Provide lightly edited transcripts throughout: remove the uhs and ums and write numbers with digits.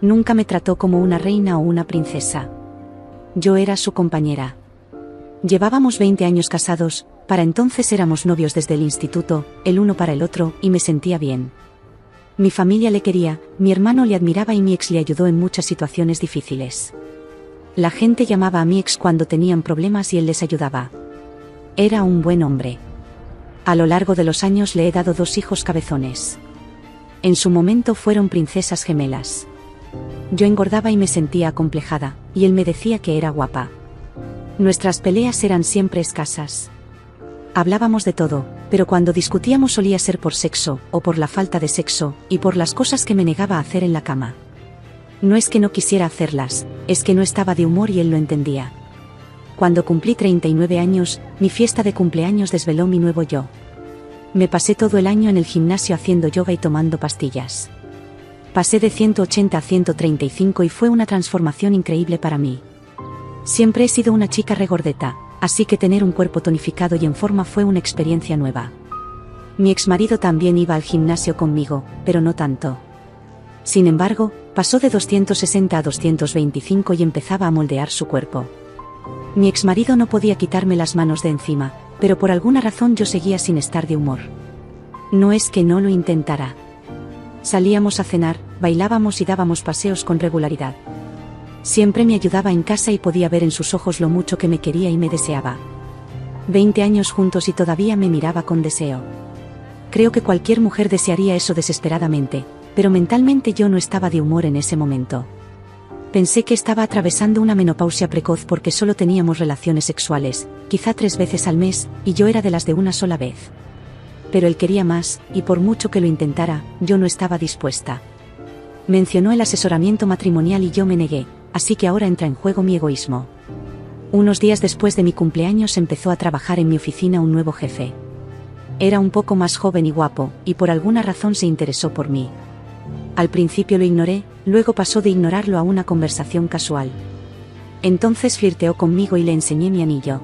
Nunca me trató como una reina o una princesa. Yo era su compañera. Llevábamos 20 años casados, para entonces éramos novios desde el instituto, el uno para el otro, y me sentía bien. Mi familia le quería, mi hermano le admiraba y mi ex le ayudó en muchas situaciones difíciles. La gente llamaba a mi ex cuando tenían problemas y él les ayudaba. Era un buen hombre. A lo largo de los años le he dado 2 hijos cabezones. En su momento fueron princesas gemelas. Yo engordaba y me sentía acomplejada, y él me decía que era guapa. Nuestras peleas eran siempre escasas. Hablábamos de todo, pero cuando discutíamos solía ser por sexo, o por la falta de sexo, y por las cosas que me negaba a hacer en la cama. No es que no quisiera hacerlas, es que no estaba de humor y él lo entendía. Cuando cumplí 39 años, mi fiesta de cumpleaños desveló mi nuevo yo. Me pasé todo el año en el gimnasio haciendo yoga y tomando pastillas. Pasé de 180 a 135 y fue una transformación increíble para mí. Siempre he sido una chica regordeta, así que tener un cuerpo tonificado y en forma fue una experiencia nueva. Mi exmarido también iba al gimnasio conmigo, pero no tanto. Sin embargo, pasó de 260 a 225 y empezaba a moldear su cuerpo. Mi exmarido no podía quitarme las manos de encima, pero por alguna razón yo seguía sin estar de humor. No es que no lo intentara. Salíamos a cenar, bailábamos y dábamos paseos con regularidad. Siempre me ayudaba en casa y podía ver en sus ojos lo mucho que me quería y me deseaba. 20 años juntos y todavía me miraba con deseo. Creo que cualquier mujer desearía eso desesperadamente, pero mentalmente yo no estaba de humor en ese momento. Pensé que estaba atravesando una menopausia precoz porque solo teníamos relaciones sexuales, quizá 3 veces al mes, y yo era de las de una sola vez. Pero él quería más, y por mucho que lo intentara, yo no estaba dispuesta. Mencionó el asesoramiento matrimonial y yo me negué, así que ahora entra en juego mi egoísmo. Unos días después de mi cumpleaños empezó a trabajar en mi oficina un nuevo jefe. Era un poco más joven y guapo, y por alguna razón se interesó por mí. Al principio lo ignoré, luego pasó de ignorarlo a una conversación casual. Entonces flirteó conmigo y le enseñé mi anillo.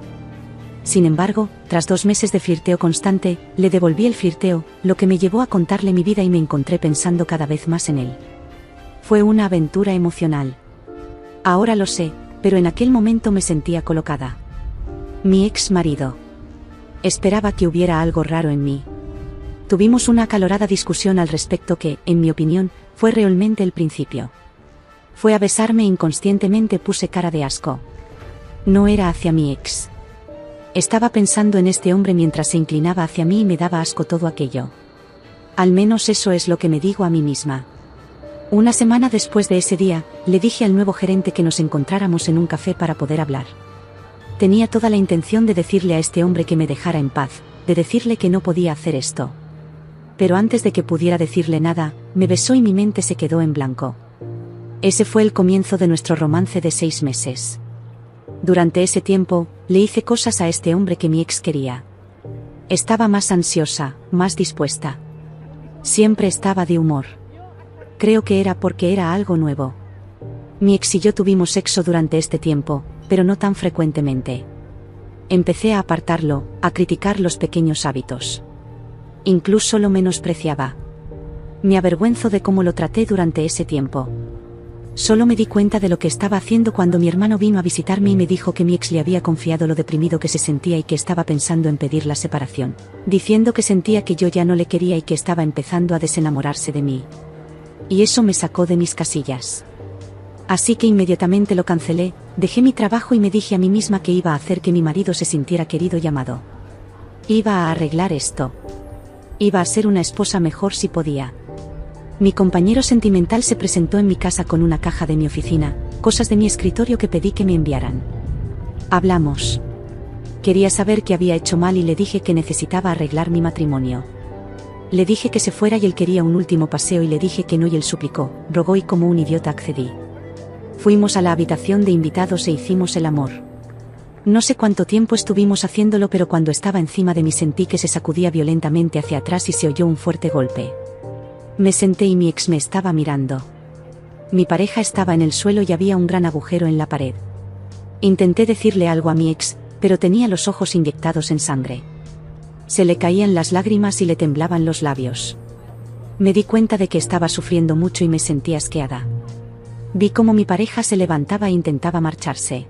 Sin embargo, tras 2 meses de flirteo constante, le devolví el flirteo, lo que me llevó a contarle mi vida y me encontré pensando cada vez más en él. Fue una aventura emocional. Ahora lo sé, pero en aquel momento me sentía colocada. Mi ex marido. Esperaba que hubiera algo raro en mí. Tuvimos una acalorada discusión al respecto que, en mi opinión, fue realmente el principio. Fue a besarme e inconscientemente puse cara de asco. No era hacia mi ex. Estaba pensando en este hombre mientras se inclinaba hacia mí y me daba asco todo aquello. Al menos eso es lo que me digo a mí misma. Una semana después de ese día, le dije al nuevo gerente que nos encontráramos en un café para poder hablar. Tenía toda la intención de decirle a este hombre que me dejara en paz, de decirle que no podía hacer esto. Pero antes de que pudiera decirle nada, me besó y mi mente se quedó en blanco. Ese fue el comienzo de nuestro romance de 6 meses. Durante ese tiempo, le hice cosas a este hombre que mi ex quería. Estaba más ansiosa, más dispuesta. Siempre estaba de humor. Creo que era porque era algo nuevo. Mi ex y yo tuvimos sexo durante este tiempo, pero no tan frecuentemente. Empecé a apartarlo, a criticar los pequeños hábitos. Incluso lo menospreciaba. Me avergüenzo de cómo lo traté durante ese tiempo. Solo me di cuenta de lo que estaba haciendo cuando mi hermano vino a visitarme y me dijo que mi ex le había confiado lo deprimido que se sentía y que estaba pensando en pedir la separación, diciendo que sentía que yo ya no le quería y que estaba empezando a desenamorarse de mí. Y eso me sacó de mis casillas. Así que inmediatamente lo cancelé, dejé mi trabajo y me dije a mí misma que iba a hacer que mi marido se sintiera querido y amado. Iba a arreglar esto. Iba a ser una esposa mejor si podía. Mi compañero sentimental se presentó en mi casa con una caja de mi oficina, cosas de mi escritorio que pedí que me enviaran. Hablamos. Quería saber qué había hecho mal y le dije que necesitaba arreglar mi matrimonio. Le dije que se fuera y él quería un último paseo y le dije que no y él suplicó, rogó y como un idiota accedí. Fuimos a la habitación de invitados e hicimos el amor. No sé cuánto tiempo estuvimos haciéndolo, pero cuando estaba encima de mí sentí que se sacudía violentamente hacia atrás y se oyó un fuerte golpe. Me senté y mi ex me estaba mirando. Mi pareja estaba en el suelo y había un gran agujero en la pared. Intenté decirle algo a mi ex, pero tenía los ojos inyectados en sangre. Se le caían las lágrimas y le temblaban los labios. Me di cuenta de que estaba sufriendo mucho y me sentí asqueada. Vi cómo mi pareja se levantaba e intentaba marcharse.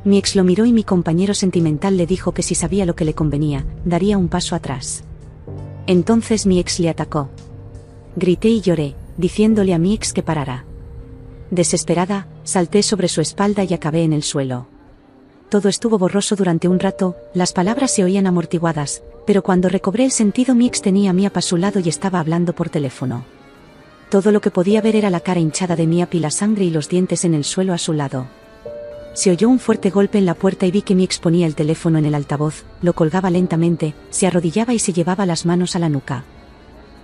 Mi ex lo miró y mi compañero sentimental le dijo que si sabía lo que le convenía, daría un paso atrás. Entonces mi ex le atacó. Grité y lloré, diciéndole a mi ex que parara. Desesperada, salté sobre su espalda y acabé en el suelo. Todo estuvo borroso durante un rato, las palabras se oían amortiguadas, pero cuando recobré el sentido mi ex tenía a Miap a su lado y estaba hablando por teléfono. Todo lo que podía ver era la cara hinchada de Miap y la sangre y los dientes en el suelo a su lado. Se oyó un fuerte golpe en la puerta y vi que mi ex ponía el teléfono en el altavoz, lo colgaba lentamente, se arrodillaba y se llevaba las manos a la nuca.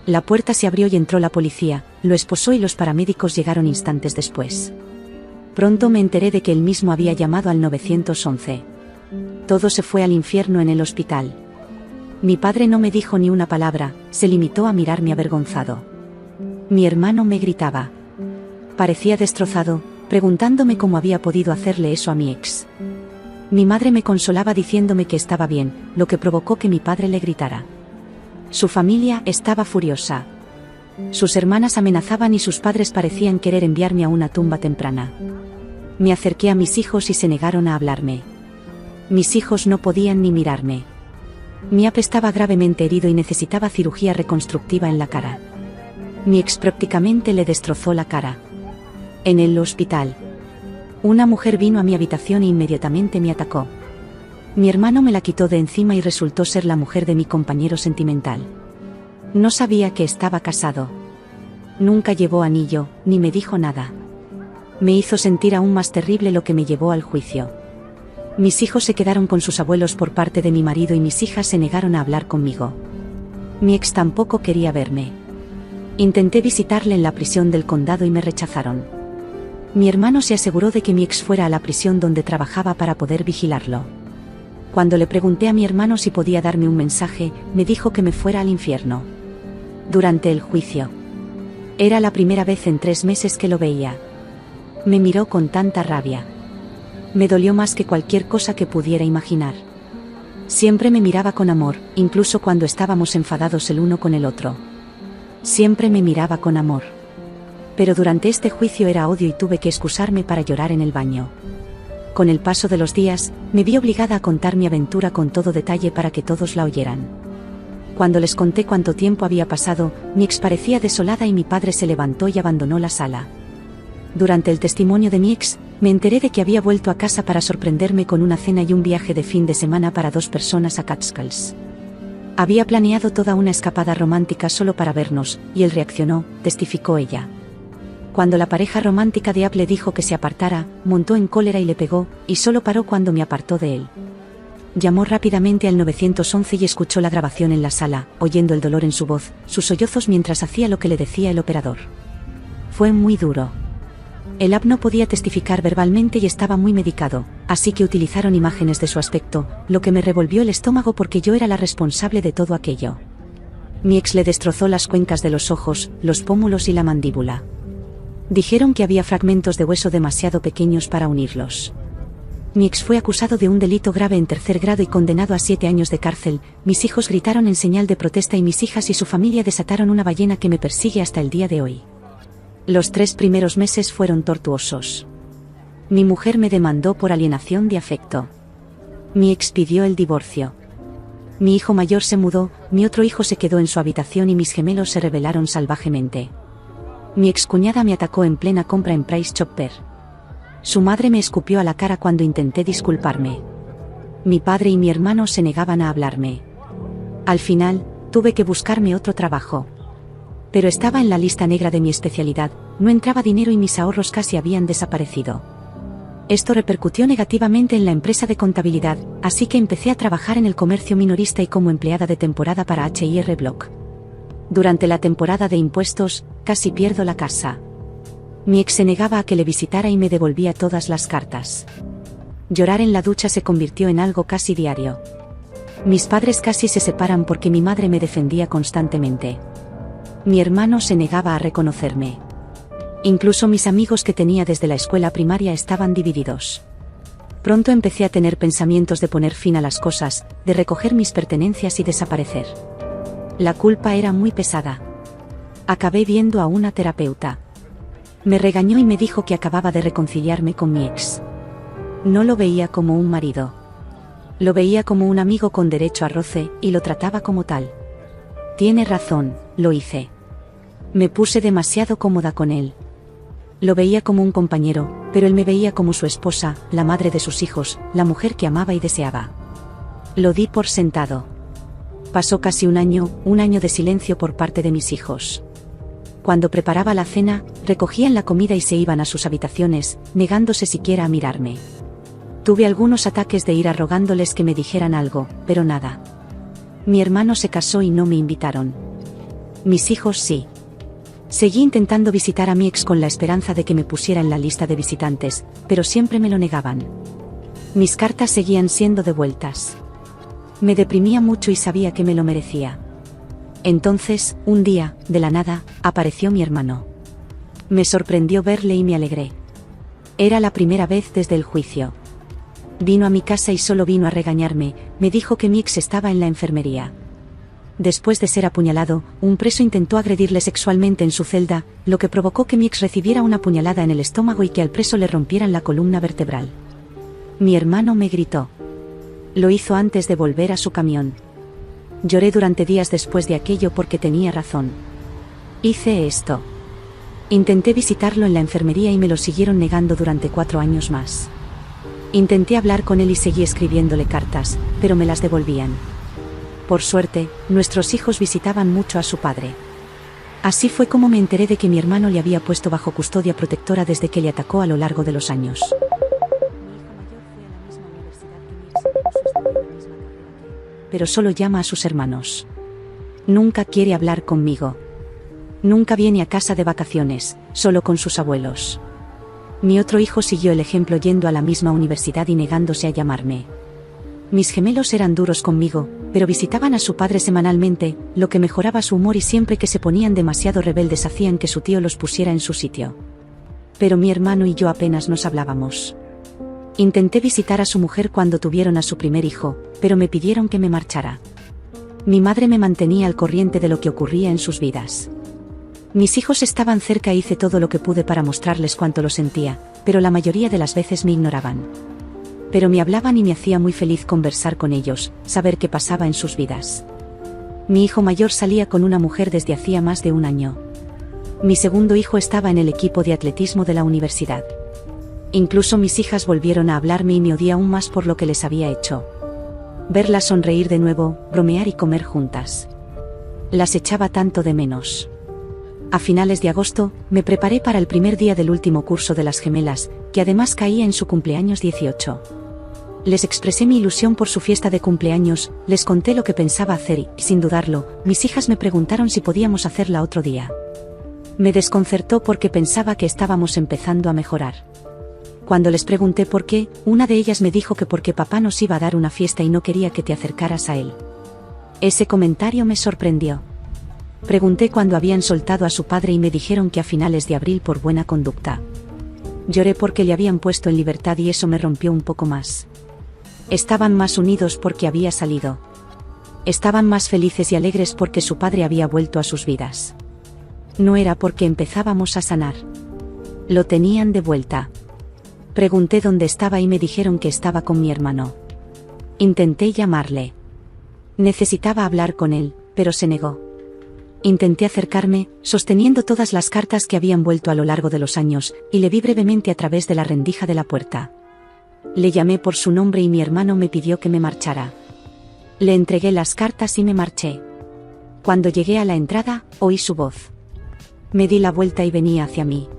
La puerta se abrió y entró la policía, lo esposó y los paramédicos llegaron instantes después. Pronto me enteré de que él mismo había llamado al 911. Todo se fue al infierno en el hospital. Mi padre no me dijo ni una palabra, se limitó a mirarme avergonzado. Mi hermano me gritaba. Parecía destrozado, preguntándome cómo había podido hacerle eso a mi ex. Mi madre me consolaba diciéndome que estaba bien, lo que provocó que mi padre le gritara. Su familia estaba furiosa. Sus hermanas amenazaban y sus padres parecían querer enviarme a una tumba temprana. Me acerqué a mis hijos y se negaron a hablarme. Mis hijos no podían ni mirarme. Miap estaba gravemente herido y necesitaba cirugía reconstructiva en la cara. Mi ex prácticamente le destrozó la cara. En el hospital, una mujer vino a mi habitación e inmediatamente me atacó. Mi hermano me la quitó de encima y resultó ser la mujer de mi compañero sentimental. No sabía que estaba casado. Nunca llevó anillo, ni me dijo nada. Me hizo sentir aún más terrible lo que me llevó al juicio. Mis hijos se quedaron con sus abuelos por parte de mi marido y mis hijas se negaron a hablar conmigo. Mi ex tampoco quería verme. Intenté visitarle en la prisión del condado y me rechazaron. Mi hermano se aseguró de que mi ex fuera a la prisión donde trabajaba para poder vigilarlo. Cuando le pregunté a mi hermano si podía darme un mensaje, me dijo que me fuera al infierno. Durante el juicio. Era la primera vez en 3 meses que lo veía. Me miró con tanta rabia. Me dolió más que cualquier cosa que pudiera imaginar. Siempre me miraba con amor, incluso cuando estábamos enfadados el uno con el otro. Siempre me miraba con amor. Pero durante este juicio era odio y tuve que excusarme para llorar en el baño. Con el paso de los días, me vi obligada a contar mi aventura con todo detalle para que todos la oyeran. Cuando les conté cuánto tiempo había pasado, mi ex parecía desolada y mi padre se levantó y abandonó la sala. Durante el testimonio de mi ex, me enteré de que había vuelto a casa para sorprenderme con una cena y un viaje de fin de semana para 2 personas a Catskills. Había planeado toda una escapada romántica solo para vernos, y él reaccionó, testificó ella. Cuando la pareja romántica de App le dijo que se apartara, montó en cólera y le pegó, y solo paró cuando me apartó de él. Llamó rápidamente al 911 y escuchó la grabación en la sala, oyendo el dolor en su voz, sus sollozos mientras hacía lo que le decía el operador. Fue muy duro. El App no podía testificar verbalmente y estaba muy medicado, así que utilizaron imágenes de su aspecto, lo que me revolvió el estómago porque yo era la responsable de todo aquello. Mi ex le destrozó las cuencas de los ojos, los pómulos y la mandíbula. Dijeron que había fragmentos de hueso demasiado pequeños para unirlos. Mi ex fue acusado de un delito grave en 3er grado y condenado a 7 años de cárcel. Mis hijos gritaron en señal de protesta y mis hijas y su familia desataron una ballena que me persigue hasta el día de hoy. Los 3 primeros meses fueron tortuosos. Mi mujer me demandó por alienación de afecto. Mi ex pidió el divorcio. Mi hijo mayor se mudó, mi otro hijo se quedó en su habitación y mis gemelos se rebelaron salvajemente. Mi excuñada me atacó en plena compra en Price Chopper. Su madre me escupió a la cara cuando intenté disculparme. Mi padre y mi hermano se negaban a hablarme. Al final, tuve que buscarme otro trabajo. Pero estaba en la lista negra de mi especialidad, no entraba dinero y mis ahorros casi habían desaparecido. Esto repercutió negativamente en la empresa de contabilidad, así que empecé a trabajar en el comercio minorista y como empleada de temporada para H&R Block. Durante la temporada de impuestos, casi pierdo la casa. Mi ex se negaba a que le visitara y me devolvía todas las cartas. Llorar en la ducha se convirtió en algo casi diario. Mis padres casi se separan porque mi madre me defendía constantemente. Mi hermano se negaba a reconocerme. Incluso mis amigos que tenía desde la escuela primaria estaban divididos. Pronto empecé a tener pensamientos de poner fin a las cosas, de recoger mis pertenencias y desaparecer. La culpa era muy pesada. Acabé viendo a una terapeuta. Me regañó y me dijo que acababa de reconciliarme con mi ex. No lo veía como un marido. Lo veía como un amigo con derecho a roce, y lo trataba como tal. Tiene razón, lo hice. Me puse demasiado cómoda con él. Lo veía como un compañero, pero él me veía como su esposa, la madre de sus hijos, la mujer que amaba y deseaba. Lo di por sentado. Pasó casi un año de silencio por parte de mis hijos. Cuando preparaba la cena, recogían la comida y se iban a sus habitaciones, negándose siquiera a mirarme. Tuve algunos ataques de ira rogándoles que me dijeran algo, pero nada. Mi hermano se casó y no me invitaron. Mis hijos sí. Seguí intentando visitar a mi ex con la esperanza de que me pusiera en la lista de visitantes, pero siempre me lo negaban. Mis cartas seguían siendo devueltas. Me deprimía mucho y sabía que me lo merecía. Entonces, un día, de la nada, apareció mi hermano. Me sorprendió verle y me alegré. Era la primera vez desde el juicio. Vino a mi casa y solo vino a regañarme, me dijo que mi ex estaba en la enfermería. Después de ser apuñalado, un preso intentó agredirle sexualmente en su celda, lo que provocó que mi ex recibiera una puñalada en el estómago y que al preso le rompieran la columna vertebral. Mi hermano me gritó. Lo hizo antes de volver a su camión. Lloré durante días después de aquello porque tenía razón. Hice esto. Intenté visitarlo en la enfermería y me lo siguieron negando durante 4 años más. Intenté hablar con él y seguí escribiéndole cartas, pero me las devolvían. Por suerte, nuestros hijos visitaban mucho a su padre. Así fue como me enteré de que mi hermano le había puesto bajo custodia protectora desde que le atacó a lo largo de los años. Pero solo llama a sus hermanos. Nunca quiere hablar conmigo. Nunca viene a casa de vacaciones, solo con sus abuelos. Mi otro hijo siguió el ejemplo yendo a la misma universidad y negándose a llamarme. Mis gemelos eran duros conmigo, pero visitaban a su padre semanalmente, lo que mejoraba su humor y siempre que se ponían demasiado rebeldes hacían que su tío los pusiera en su sitio. Pero mi hermano y yo apenas nos hablábamos. Intenté visitar a su mujer cuando tuvieron a su primer hijo, pero me pidieron que me marchara. Mi madre me mantenía al corriente de lo que ocurría en sus vidas. Mis hijos estaban cerca e hice todo lo que pude para mostrarles cuánto lo sentía, pero la mayoría de las veces me ignoraban. Pero me hablaban y me hacía muy feliz conversar con ellos, saber qué pasaba en sus vidas. Mi hijo mayor salía con una mujer desde hacía más de un año. Mi segundo hijo estaba en el equipo de atletismo de la universidad. Incluso mis hijas volvieron a hablarme y me odié aún más por lo que les había hecho. Verlas sonreír de nuevo, bromear y comer juntas. Las echaba tanto de menos. A finales de agosto, me preparé para el primer día del último curso de las gemelas, que además caía en su cumpleaños 18. Les expresé mi ilusión por su fiesta de cumpleaños, les conté lo que pensaba hacer y, sin dudarlo, mis hijas me preguntaron si podíamos hacerla otro día. Me desconcertó porque pensaba que estábamos empezando a mejorar. Cuando les pregunté por qué, una de ellas me dijo que porque papá nos iba a dar una fiesta y no quería que te acercaras a él. Ese comentario me sorprendió. Pregunté cuándo habían soltado a su padre y me dijeron que a finales de abril por buena conducta. Lloré porque le habían puesto en libertad y eso me rompió un poco más. Estaban más unidos porque había salido. Estaban más felices y alegres porque su padre había vuelto a sus vidas. No era porque empezábamos a sanar. Lo tenían de vuelta. Pregunté dónde estaba y me dijeron que estaba con mi hermano. Intenté llamarle. Necesitaba hablar con él, pero se negó. Intenté acercarme, sosteniendo todas las cartas que habían vuelto a lo largo de los años, y le vi brevemente a través de la rendija de la puerta. Le llamé por su nombre y mi hermano me pidió que me marchara. Le entregué las cartas y me marché. Cuando llegué a la entrada, oí su voz. Me di la vuelta y venía hacia mí.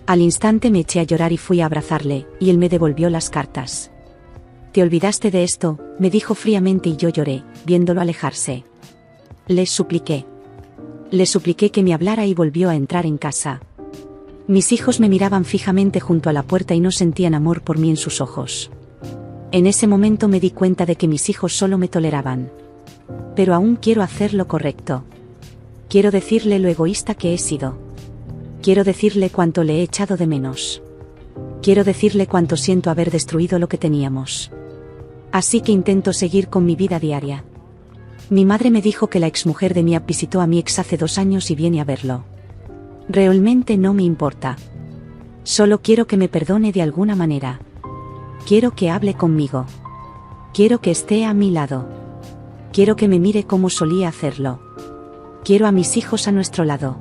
Al instante me eché a llorar y fui a abrazarle, y él me devolvió las cartas. «¿Te olvidaste de esto?», me dijo fríamente y yo lloré, viéndolo alejarse. Le supliqué que me hablara y volvió a entrar en casa. Mis hijos me miraban fijamente junto a la puerta y no sentían amor por mí en sus ojos. En ese momento me di cuenta de que mis hijos solo me toleraban. Pero aún quiero hacer lo correcto. Quiero decirle lo egoísta que he sido. Quiero decirle cuánto le he echado de menos. Quiero decirle cuánto siento haber destruido lo que teníamos. Así que intento seguir con mi vida diaria. Mi madre me dijo que la exmujer de Miap visitó a mi ex hace 2 años y viene a verlo. Realmente no me importa. Solo quiero que me perdone de alguna manera. Quiero que hable conmigo. Quiero que esté a mi lado. Quiero que me mire como solía hacerlo. Quiero a mis hijos a nuestro lado.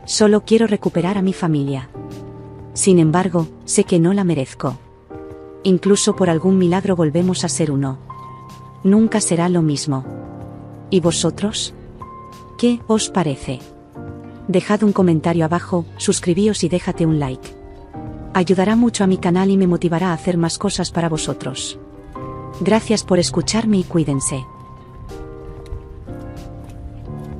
Solo quiero recuperar a mi familia. Sin embargo, sé que no la merezco. Incluso por algún milagro volvemos a ser uno. Nunca será lo mismo. ¿Y vosotros? ¿Qué os parece? Dejad un comentario abajo, suscribíos y déjate un like. Ayudará mucho a mi canal y me motivará a hacer más cosas para vosotros. Gracias por escucharme y cuídense.